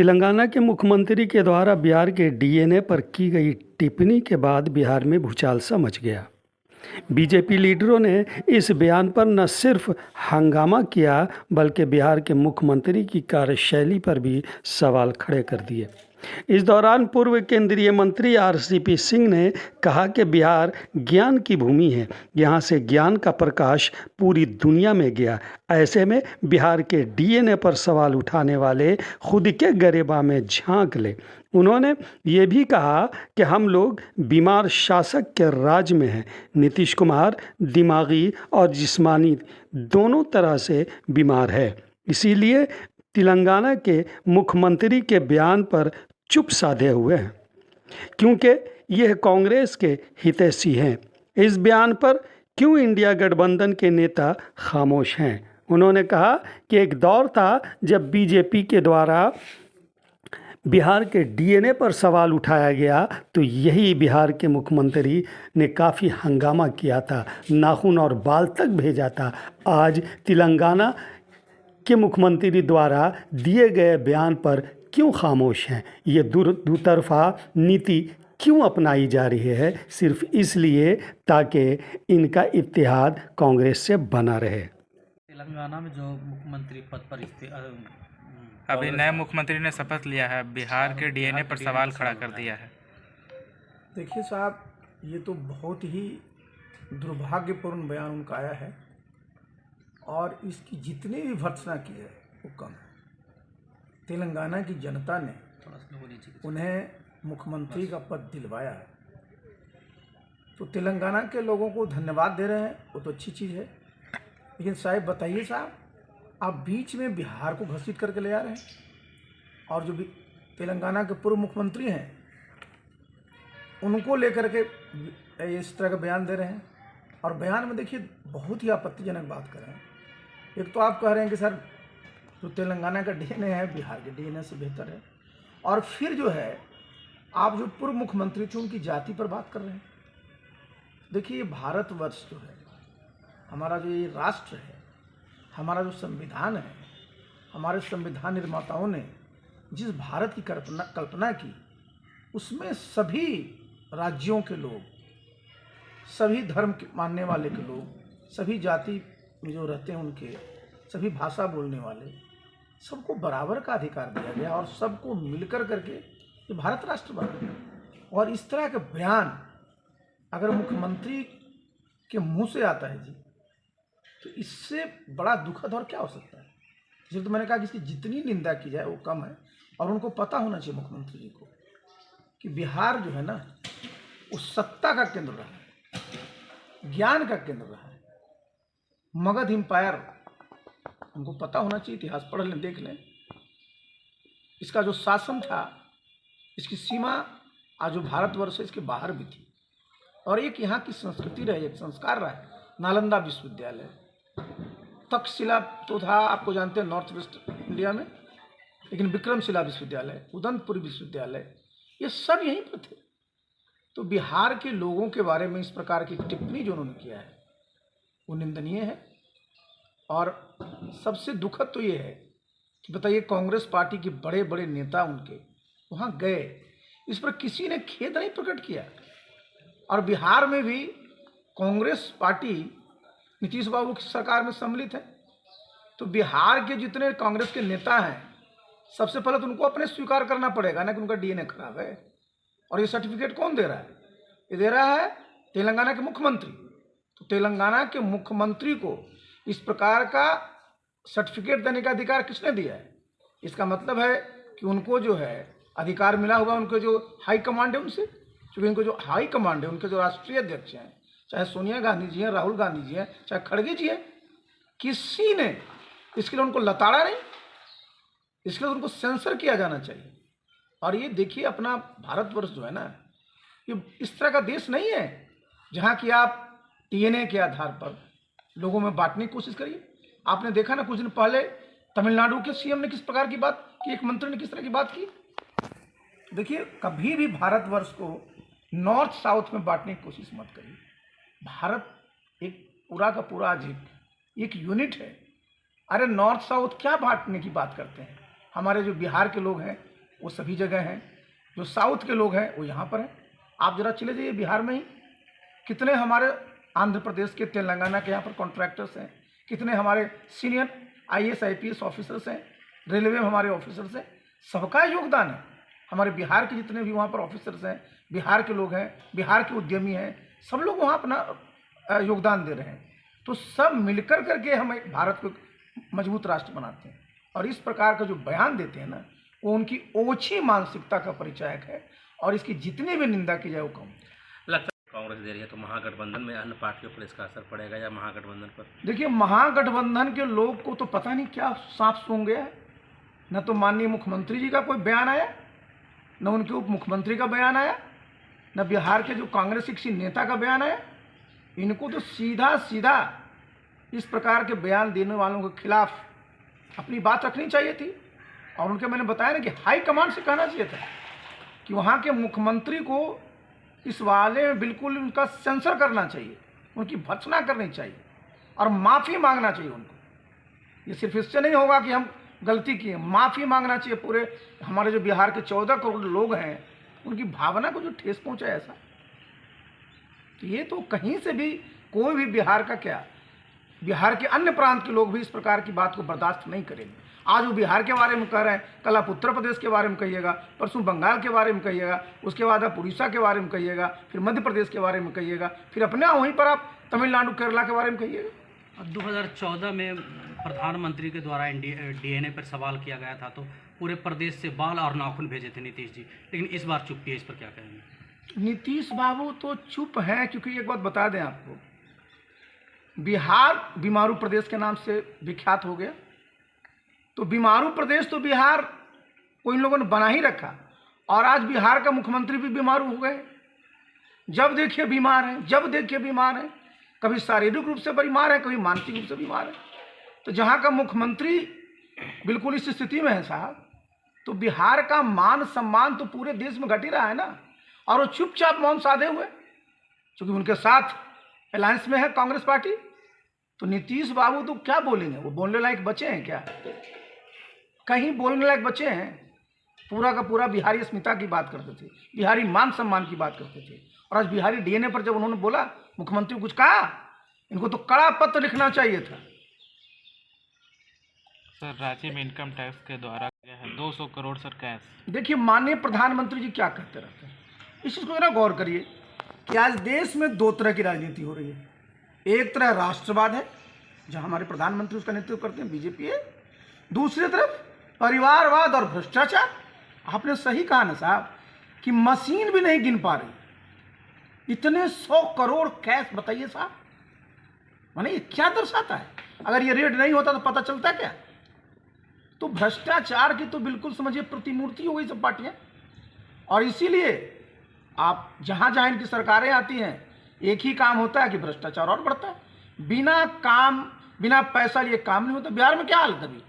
तेलंगाना के मुख्यमंत्री के द्वारा बिहार के डीएनए पर की गई टिप्पणी के बाद बिहार में भूचाल सा मच गया। बीजेपी लीडरों ने इस बयान पर न सिर्फ हंगामा किया बल्कि बिहार के मुख्यमंत्री की कार्यशैली पर भी सवाल खड़े कर दिए। इस दौरान पूर्व केंद्रीय मंत्री आरसीपी सिंह ने कहा कि बिहार ज्ञान की भूमि है, यहाँ से ज्ञान का प्रकाश पूरी दुनिया में गया। ऐसे में बिहार के डीएनए पर सवाल उठाने वाले खुद के गरेबा में झांक ले। उन्होंने ये भी कहा कि हम लोग बीमार शासक के राज में हैं। नीतीश कुमार दिमागी और जिस्मानी दोनों तरह से बीमार है, इसीलिए तेलंगाना के मुख्यमंत्री के बयान पर चुप साधे हुए हैं, क्योंकि यह कांग्रेस के हितैषी हैं। इस बयान पर क्यों इंडिया गठबंधन के नेता खामोश हैं? उन्होंने कहा कि एक दौर था जब बीजेपी के द्वारा बिहार के डीएनए पर सवाल उठाया गया तो यही बिहार के मुख्यमंत्री ने काफ़ी हंगामा किया था, नाखून और बाल तक भेजा था। आज तेलंगाना के मुख्यमंत्री द्वारा दिए गए बयान पर क्यों खामोश हैं? ये दुतरफा नीति क्यों अपनाई जा रही है? सिर्फ इसलिए ताकि इनका इत्तेहाद कांग्रेस से बना रहे। तेलंगाना में जो मुख्यमंत्री पद पर अभी नए मुख्यमंत्री ने शपथ लिया है, बिहार के डीएनए पर सवाल खड़ा कर दिया है। देखिए साहब, ये तो बहुत ही दुर्भाग्यपूर्ण बयान उनका आया है और इसकी जितनी भी भर्त्सना की है वो कम है। तेलंगाना की जनता ने उन्हें मुख्यमंत्री का पद दिलवाया है, तो तेलंगाना के लोगों को धन्यवाद दे रहे हैं, वो तो अच्छी चीज़ है। लेकिन साहब बताइए साहब, आप बीच में बिहार को घसीट करके ले आ रहे हैं और जो भी तेलंगाना के पूर्व मुख्यमंत्री हैं उनको लेकर के इस तरह का बयान दे रहे हैं। और बयान में देखिए बहुत ही आपत्तिजनक बात कर रहे हैं। एक तो आप कह रहे हैं कि सर जो तेलंगाना का डीएनए है बिहार के डीएनए से बेहतर है, और फिर जो है आप जो पूर्व मुख्यमंत्री थे उनकी जाति पर बात कर रहे हैं। देखिए भारतवर्ष जो है, हमारा जो ये राष्ट्र है, हमारा जो संविधान है, हमारे संविधान निर्माताओं ने जिस भारत की कल्पना की उसमें सभी राज्यों के लोग, सभी धर्म के मानने वाले के लोग, सभी जाति में जो रहते हैं उनके, सभी भाषा बोलने वाले, सबको बराबर का अधिकार दिया गया और सबको मिलकर करके ये भारत राष्ट्र बना। और इस तरह का बयान अगर मुख्यमंत्री के मुंह से आता है जी, तो इससे बड़ा दुखद और क्या हो सकता है। इसलिए तो मैंने कहा कि इसकी जितनी निंदा की जाए वो कम है। और उनको पता होना चाहिए मुख्यमंत्री जी को कि बिहार जो है ना वो सत्ता का केंद्र रहा है, ज्ञान का केंद्र रहा है, मगध एम्पायर। उनको पता होना चाहिए, इतिहास पढ़ लें, देख लें। इसका जो शासन था, इसकी सीमा आज जो भारतवर्ष है इसके बाहर भी थी। और एक यहाँ की संस्कृति रही, एक संस्कार रहा है। नालंदा विश्वविद्यालय, तक्षशिला तो था, आपको जानते हैं नॉर्थ वेस्ट इंडिया में, लेकिन विक्रमशिला विश्वविद्यालय, उदंतपुर विश्वविद्यालय, ये सब यहीं पर थे। तो बिहार के लोगों के बारे में इस प्रकार की टिप्पणी जो उन्होंने किया है वो निंदनीय है। और सबसे दुखद तो ये है कि बताइए कांग्रेस पार्टी के बड़े बड़े नेता उनके वहाँ गए, इस पर किसी ने खेद नहीं प्रकट किया। और बिहार में भी कांग्रेस पार्टी नीतीश बाबू की सरकार में सम्मिलित है, तो बिहार के जितने कांग्रेस के नेता हैं सबसे पहले तो उनको अपने स्वीकार करना पड़ेगा ना कि उनका डीएनए खराब है। और ये सर्टिफिकेट कौन दे रहा है? ये दे रहा है तेलंगाना के मुख्यमंत्री। तो तेलंगाना के मुख्यमंत्री को इस प्रकार का सर्टिफिकेट देने का अधिकार किसने दिया है? इसका मतलब है कि उनको जो है अधिकार मिला होगा उनके जो हाई कमांड है उनसे, क्योंकि उनको जो हाई कमांड है, उनके जो राष्ट्रीय अध्यक्ष हैं, चाहे सोनिया गांधी जी हैं, राहुल गांधी जी हैं, चाहे खड़गे जी हैं, किसी ने इसके लिए उनको लताड़ा नहीं। इसके लिए उनको सेंसर किया जाना चाहिए। और ये देखिए अपना भारतवर्ष जो है ना, ये इस तरह का देश नहीं है जहाँ की आप डीएनए के आधार पर लोगों में बांटने की कोशिश करिए। आपने देखा ना कुछ दिन पहले तमिलनाडु के सीएम ने किस प्रकार की बात की, एक मंत्री ने किस तरह की बात की। देखिए कभी भी भारतवर्ष को नॉर्थ साउथ में बांटने की कोशिश मत करिए। भारत एक पूरा का पूरा आज एक यूनिट है। अरे नॉर्थ साउथ क्या बांटने की बात करते हैं? हमारे जो बिहार के लोग हैं वो सभी जगह हैं। जो साउथ के लोग हैं वो यहाँ पर हैं। आप जरा चले जाइए बिहार में ही, कितने हमारे आंध्र प्रदेश के, तेलंगाना के यहाँ पर कॉन्ट्रैक्टर्स हैं, कितने हमारे सीनियर IAS IPS ऑफिसर्स हैं, रेलवे में हमारे ऑफिसर्स हैं, सबका योगदान है। हमारे बिहार के जितने भी वहाँ पर ऑफिसर्स हैं, बिहार के लोग हैं, बिहार के उद्यमी हैं, सब लोग वहाँ अपना योगदान दे रहे हैं। तो सब मिलकर करके हम एक भारत को मजबूत राष्ट्र बनाते हैं। और इस प्रकार का जो बयान देते हैं ना, वो उनकी ओछी मानसिकता का परिचायक है, और इसकी जितनी भी निंदा की जाए वो कम। कांग्रेस दे रही है तो महागठबंधन में अन्य पार्टियों पर इसका असर पड़ेगा या महागठबंधन पर? देखिए, महागठबंधन के लोग को तो पता नहीं क्या सांप सूंघ गया है। न तो माननीय मुख्यमंत्री जी का कोई बयान आया, न उनके उप मुख्यमंत्री का बयान आया, न बिहार के जो कांग्रेस के किसी नेता का बयान आया। इनको तो सीधा सीधा इस प्रकार के बयान देने वालों के खिलाफ अपनी बात रखनी चाहिए थी। और उनके, मैंने बताया ना कि हाई कमांड से कहना चाहिए था कि वहाँ के मुख्यमंत्री को इस वाले में बिल्कुल उनका सेंसर करना चाहिए, उनकी भर्त्सना करनी चाहिए और माफ़ी मांगना चाहिए उनको। ये सिर्फ इससे नहीं होगा कि हम गलती किए, माफ़ी मांगना चाहिए। पूरे हमारे जो बिहार के 14 करोड़ लोग हैं, उनकी भावना को जो ठेस पहुँचा है ऐसा, तो ये तो कहीं से भी कोई भी बिहार का क्या, बिहार के अन्य प्रांत के लोग भी इस प्रकार की बात को बर्दाश्त नहीं करेंगे। आज वो बिहार के बारे में कह रहे हैं, कल आप उत्तर प्रदेश के बारे में कहिएगा, परसों बंगाल के बारे में कहिएगा, उसके बाद आप उड़ीसा के बारे में कहिएगा, फिर मध्य प्रदेश के बारे में कहिएगा, फिर अपने वहीं पर आप तमिलनाडु केरला के बारे में कहिएगा। 2014 में प्रधानमंत्री के द्वारा DNA पर सवाल किया गया था, तो पूरे प्रदेश से बाल और नाखून भेजे थे नीतीश जी, लेकिन इस बार चुप्पी है। इस पर क्या कहेंगे? नीतीश बाबू तो चुप हैं, क्योंकि एक बात बता दें आपको, बिहार बीमारू प्रदेश के नाम से विख्यात हो गया। तो बीमारू प्रदेश तो बिहार को इन लोगों ने बना ही रखा, और आज बिहार का मुख्यमंत्री भी बीमारू हो गए। जब देखिए बीमार हैं, जब देखिए बीमार हैं, कभी शारीरिक रूप से बीमार है, कभी मानसिक रूप से बीमार है। तो जहाँ का मुख्यमंत्री बिल्कुल इस स्थिति में है साहब, तो बिहार का मान सम्मान तो पूरे देश में घट ही रहा है ना। और वो चुपचाप मौन साधे हुए, क्योंकि उनके साथ अलायंस में है कांग्रेस पार्टी। तो नीतीश बाबू तो क्या बोलेंगे, वो बोलने लायक बचे हैं क्या? कहीं बोलने लायक बचे हैं? पूरा का पूरा बिहारी अस्मिता की बात करते थे, बिहारी मान सम्मान की बात करते थे। और आज बिहारी DNA पर जब उन्होंने बोला, मुख्यमंत्री कुछ कहा, इनको तो कड़ा पत्र लिखना चाहिए था। सर, राज्य में इनकम टैक्स के द्वारा क्या है 200 करोड़ सर कैश। देखिए, माननीय प्रधानमंत्री जी क्या कहते रहते हैं, इस चीज़ को जरा गौर करिए कि आज देश में दो तरह की राजनीति हो रही है। एक तरह राष्ट्रवाद है, जहां हमारे प्रधानमंत्री उसका नेतृत्व करते हैं, BJP है। दूसरी तरफ परिवारवाद और भ्रष्टाचार। आपने सही कहा ना साहब कि मशीन भी नहीं गिन पा रही इतने 100 करोड़ कैश। बताइए साहब, माने ये क्या दर्शाता है? अगर ये रेड नहीं होता तो पता चलता क्या? तो भ्रष्टाचार की तो बिल्कुल समझिए प्रतिमूर्ति हो गई सब पार्टियां। और इसीलिए आप जहां जहां इनकी सरकारें आती हैं, एक ही काम होता है कि भ्रष्टाचार और बढ़ता है। बिना पैसा लिए काम नहीं होता। बिहार में क्या हालत है अभी?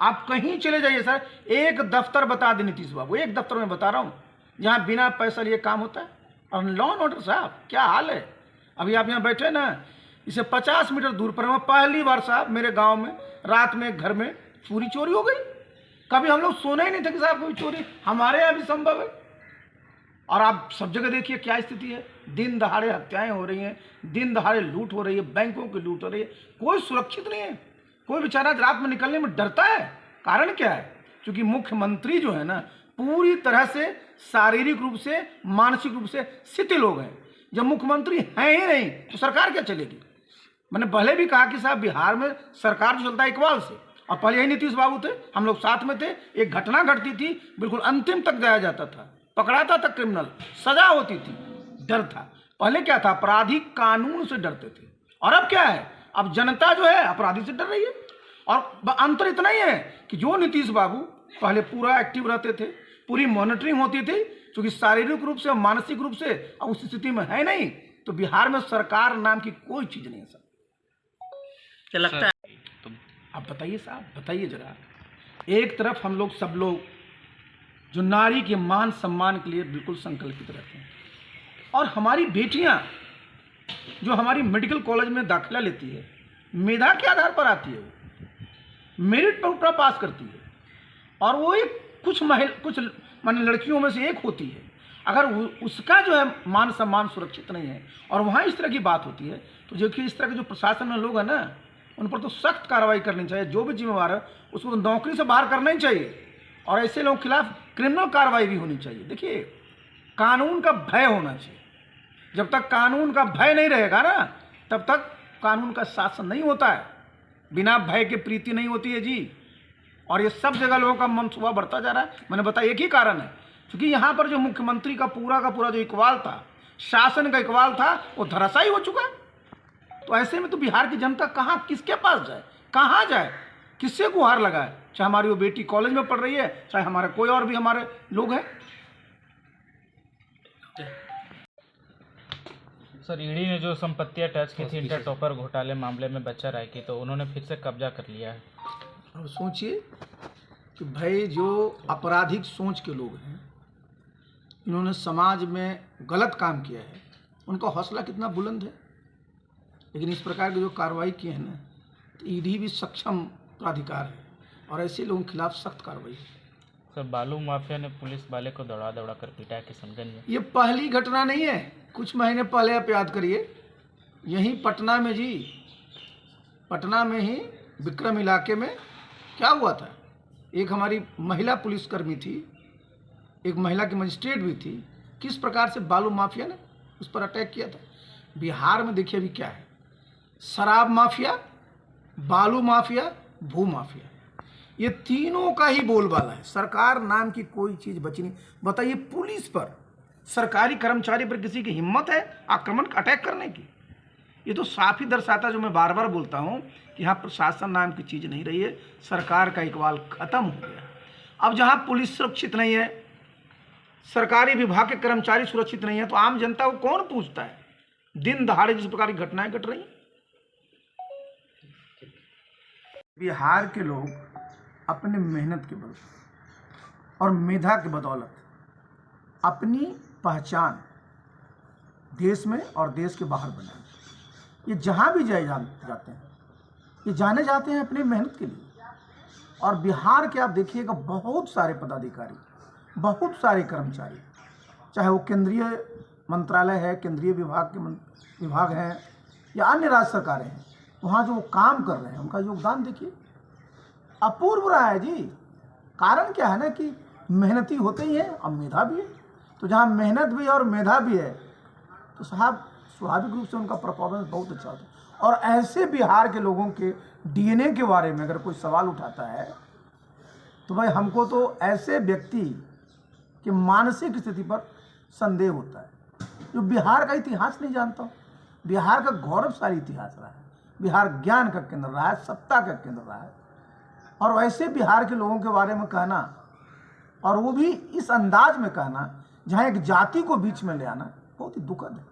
आप कहीं चले जाइए सर, एक दफ्तर बता दें नीतीश बाबू, एक दफ्तर में बता रहा हूं जहां बिना पैसा लिए काम होता है। और लॉ एंड ऑर्डर साहब क्या हाल है? अभी आप यहाँ बैठे ना, इसे 50 मीटर दूर पर मैं पहली बार साहब मेरे गाँव में रात में घर में चोरी हो गई। कभी हम लोग सोना ही नहीं था कि साहब कोई चोरी हमारे यहाँ भी संभव है। और आप सब जगह देखिए क्या स्थिति है, दिन दहाड़े हत्याएं हो रही हैं, दिन दहाड़े लूट हो रही है, बैंकों की लूट हो रही है, कोई सुरक्षित नहीं है। कोई बेचारा रात में निकलने में डरता है। कारण क्या है? क्योंकि मुख्यमंत्री जो है ना, पूरी तरह से शारीरिक रूप से, मानसिक रूप से शिथिल हो गए। जब मुख्यमंत्री हैं ही नहीं तो सरकार क्या चलेगी? मैंने पहले भी कहा कि साहब बिहार में सरकार जो चलता है इकबाल से, और पहले यही नीतीश बाबू थे, हम लोग साथ में थे। एक घटना घटती थी, बिल्कुल अंतिम तक जाया जाता था, पकड़ाता था क्रिमिनल, सजा होती थी, डर था। पहले क्या था, अपराधी कानून से डरते थे। और अब क्या है, अब जनता जो है अपराधी से डर रही है। और अंतर इतना ही है कि जो नीतीश बाबू पहले पूरा एक्टिव रहते थे, पूरी मॉनिटरिंग होती थी, क्योंकि शारीरिक रूप से और मानसिक रूप से अब उस स्थिति में है नहीं, तो बिहार में सरकार नाम की कोई चीज़ नहीं है सर। क्या लगता है? आप बताइए साहब, बताइए जरा। एक तरफ हम लोग सब लोग जो नारी के मान सम्मान के लिए बिल्कुल संकल्पित रहते हैं, और हमारी बेटियां जो हमारी मेडिकल कॉलेज में दाखिला लेती है, मेधा के आधार पर आती है, वो मेरिट पर पास करती है, और वो एक कुछ माने लड़कियों में से एक होती है, अगर उसका जो है मान सम्मान सुरक्षित नहीं है और वहाँ इस तरह की बात होती है, तो देखिए इस तरह के जो प्रशासन में लोग हैं ना, उन पर तो सख्त कार्रवाई करनी चाहिए। जो भी जिम्मेवार है उसको तो नौकरी से बाहर करना ही चाहिए और ऐसे लोगों के खिलाफ क्रिमिनल कार्रवाई भी होनी चाहिए। देखिए, कानून का भय होना चाहिए। जब तक कानून का भय नहीं रहेगा ना, तब तक कानून का शासन नहीं होता है। बिना भय के प्रीति नहीं होती है जी। और ये सब जगह लोगों का मनसूबा बढ़ता जा रहा है। मैंने बताया एक ही कारण है, क्योंकि यहाँ पर जो मुख्यमंत्री का पूरा जो इकबाल था, शासन का इकबाल था, वो धराशायी हो चुका है। तो ऐसे में तो बिहार की जनता कहाँ, किसके पास जाए, कहाँ जाए, किससे गुहार लगाए? चाहे हमारी वो बेटी कॉलेज में पढ़ रही है, चाहे हमारे कोई और भी हमारे लोग हैं। सर, ईडी ने जो संपत्तियां टच की थी इंटर टॉपर घोटाले मामले में बच्चा राय की, तो उन्होंने फिर से कब्जा कर लिया है। अब सोचिए कि भाई जो आपराधिक सोच के लोग हैं, इन्होंने समाज में गलत काम किया है, उनका हौसला कितना बुलंद है। लेकिन इस प्रकार की जो कार्रवाई की है ना, तो ईडी भी सक्षम प्राधिकार है और ऐसे लोगों के खिलाफ सख्त कार्रवाई है। सर, बालू माफिया ने पुलिस वाले को दौड़ा कर पीटा है किशनगंज में। ये पहली घटना नहीं है। कुछ महीने पहले आप याद करिए, यहीं पटना में जी, पटना में ही विक्रम इलाके में क्या हुआ था, एक हमारी महिला पुलिसकर्मी थी, एक महिला की मजिस्ट्रेट भी थी, किस प्रकार से बालू माफिया ने उस पर अटैक किया था। बिहार में देखिए अभी क्या है, शराब माफिया, बालू माफिया, भू माफिया, ये तीनों का ही बोलबाला है। सरकार नाम की कोई चीज़ बची नहीं। बताइए, पुलिस पर, सरकारी कर्मचारी पर किसी की हिम्मत है आक्रमण अटैक करने की? ये तो साफ ही दर्शाता, जो मैं बार बार बोलता हूँ कि यहाँ प्रशासन नाम की चीज़ नहीं रही है। सरकार का इकबाल खत्म हो गया। अब जहाँ पुलिस सुरक्षित नहीं है, सरकारी विभाग के कर्मचारी सुरक्षित नहीं है, तो आम जनता को कौन पूछता है? दिन दहाड़े जिस प्रकार की घटनाएं घट रही हैं। बिहार के लोग अपने मेहनत के बल और मेधा के बदौलत अपनी पहचान देश में और देश के बाहर बनाए। ये जहाँ भी जाते हैं, ये जाने जाते हैं अपनी मेहनत के लिए। और बिहार के आप देखिएगा, बहुत सारे पदाधिकारी, बहुत सारे कर्मचारी, चाहे वो केंद्रीय मंत्रालय है, केंद्रीय विभाग हैं या अन्य राज्य सरकारें हैं, वहाँ जो वो काम कर रहे हैं, उनका योगदान देखिए अपूर्व रहा है जी। कारण क्या है ना कि मेहनती होते ही हैं और मेधा भी है। तो जहाँ मेहनत भी है और मेधा भी है, तो साहब स्वाभाविक रूप से उनका परफॉर्मेंस बहुत अच्छा होता है। और ऐसे बिहार के लोगों के डीएनए के बारे में अगर कोई सवाल उठाता है, तो भाई हमको तो ऐसे व्यक्ति की मानसिक स्थिति पर संदेह होता है, जो बिहार का इतिहास नहीं जानता हो। बिहार का गौरवशाली इतिहास रहा है, बिहार ज्ञान का केंद्र रहा है, सत्ता का केंद्र रहा है। और वैसे बिहार के लोगों के बारे में कहना, और वो भी इस अंदाज में कहना, जहाँ एक जाति को बीच में ले आना, बहुत ही दुखद है।